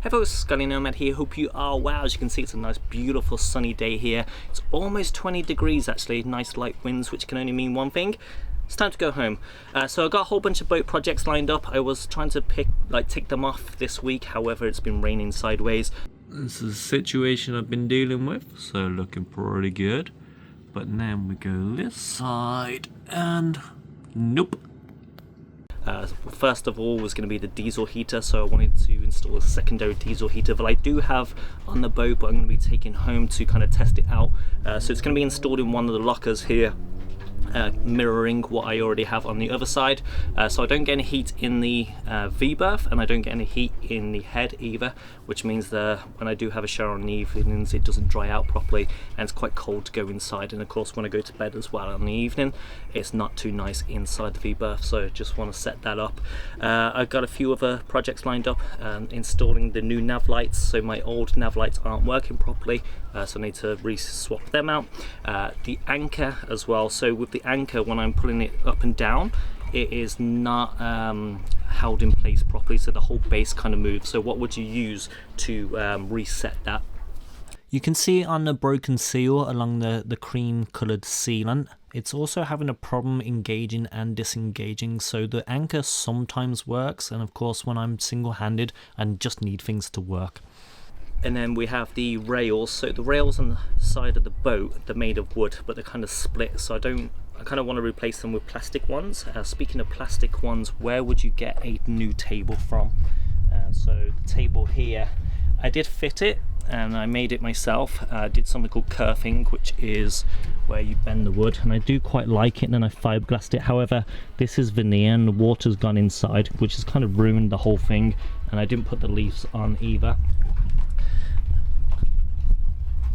Hey folks, Scully Nomad here, hope you are well. As you can see, it's a nice beautiful sunny day here. It's almost 20 degrees actually, nice light winds, which can only mean one thing. It's time to go home. So I got a whole bunch of boat projects lined up. I was trying to tick them off this week, however it's been raining sideways. This is a situation I've been dealing with, so looking pretty good. But then we go this side and nope. First of all was going to be the diesel heater, so I wanted to install a secondary diesel heater that I do have on the boat, but I'm going to be taking home to kind of test it out. So it's going to be installed in one of the lockers here, mirroring what I already have on the other side, so I don't get any heat in the V-berth and I don't get any heat in the head either, which means that when I do have a shower in the evenings it doesn't dry out properly and it's quite cold to go inside, and of course when I go to bed as well in the evening it's not too nice inside the V-berth, so I just want to set that up. I've got a few other projects lined up, installing the new nav lights, so my old nav lights aren't working properly, so I need to re-swap them out. The anchor as well, so with the anchor, when I'm pulling it up and down, it is not held in place properly, so the whole base kind of moves. So what would you use to reset that? You can see on the broken seal along the cream coloured sealant, it's also having a problem engaging and disengaging, so the anchor sometimes works, and of course when I'm single-handed and just need things to work. And then we have the rails. So the rails on the side of the boat, they're made of wood, but they're kind of split, so I kind of want to replace them with plastic ones. Speaking of plastic ones, where would you get a new table from? So the table here, I did fit it and I made it myself. I did something called kerfing, which is where you bend the wood, and I do quite like it, and then I fiberglassed it. However, this is veneer and the water's gone inside, which has kind of ruined the whole thing, and I didn't put the leaves on either.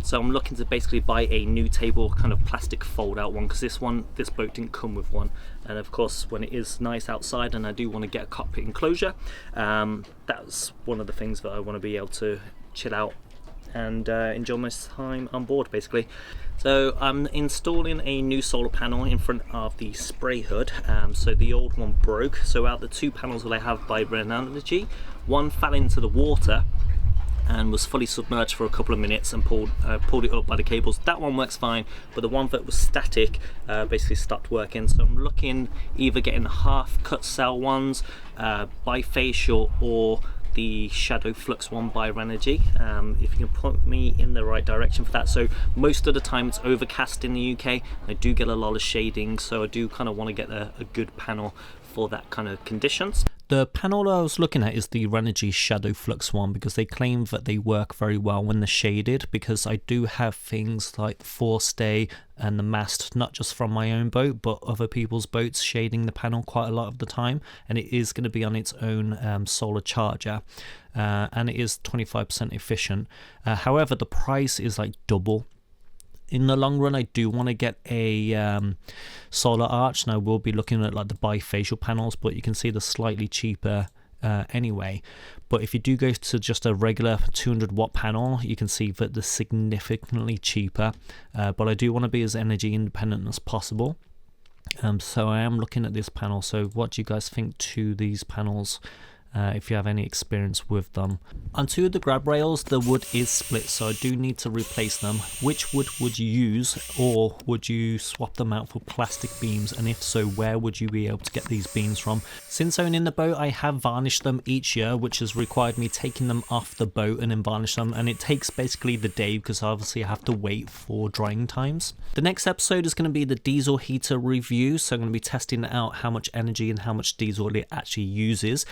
So I'm looking to basically buy a new table, kind of plastic fold out one, because this boat didn't come with one. And of course when it is nice outside and I do want to get a cockpit enclosure, that's one of the things that I want to be able to chill out and enjoy my time on board basically. So I'm installing a new solar panel in front of the spray hood. So the old one broke, so out the two panels that I have by Energy, one fell into the water and was fully submerged for a couple of minutes and pulled it up by the cables. That one works fine, but the one that was static basically stopped working. So I'm looking either getting the half cut cell ones, bifacial, or the shadow flux one by Energy. If you can point me in the right direction for that. So most of the time it's overcast in the UK. I do get a lot of shading, so I do kind of want to get a good panel for that kind of conditions. The panel I was looking at is the Energy Shadow Flux one, because they claim that they work very well when they're shaded, because I do have things like the forestay and the mast, not just from my own boat but other people's boats, shading the panel quite a lot of the time, and it is going to be on its own solar charger, and it is 25% efficient. However, the price is like double. In the long run, I do want to get a solar arch, and I will be looking at like the bifacial panels, but you can see they're slightly cheaper anyway. But if you do go to just a regular 200 watt panel, you can see that they're significantly cheaper, but I do want to be as energy independent as possible. So I am looking at this panel. So what do you guys think to these panels? If you have any experience with them. On two of the grab rails, the wood is split, so I do need to replace them. Which wood would you use, or would you swap them out for plastic beams, and if so, where would you be able to get these beams from? Since owning the boat, I have varnished them each year, which has required me taking them off the boat and then varnish them, and it takes basically the day because obviously I have to wait for drying times. The next episode is going to be the diesel heater review, so I'm going to be testing out how much energy and how much diesel it actually uses,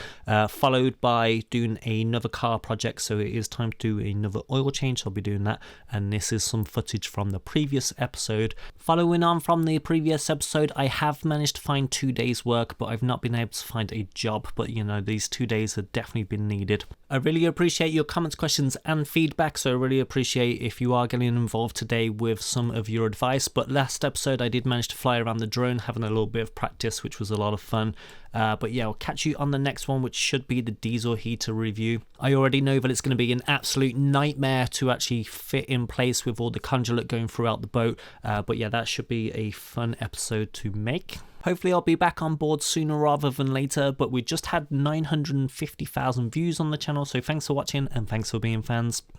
followed by doing another car project. So it is time to do another oil change, so I'll be doing that, and this is some footage from the previous episode. Following on from the previous episode, I have managed to find 2 days work, but I've not been able to find a job, but you know, these 2 days have definitely been needed. I really appreciate your comments, questions and feedback, so I really appreciate if you are getting involved today with some of your advice. But last episode I did manage to fly around the drone, having a little bit of practice, which was a lot of fun. But yeah, I'll catch you on the next one, which should be the diesel heater review. I already know that it's going to be an absolute nightmare to actually fit in place with all the conduit going throughout the boat, but yeah, that should be a fun episode to make. Hopefully I'll be back on board sooner rather than later, but we just had 950,000 views on the channel, so thanks for watching and thanks for being fans.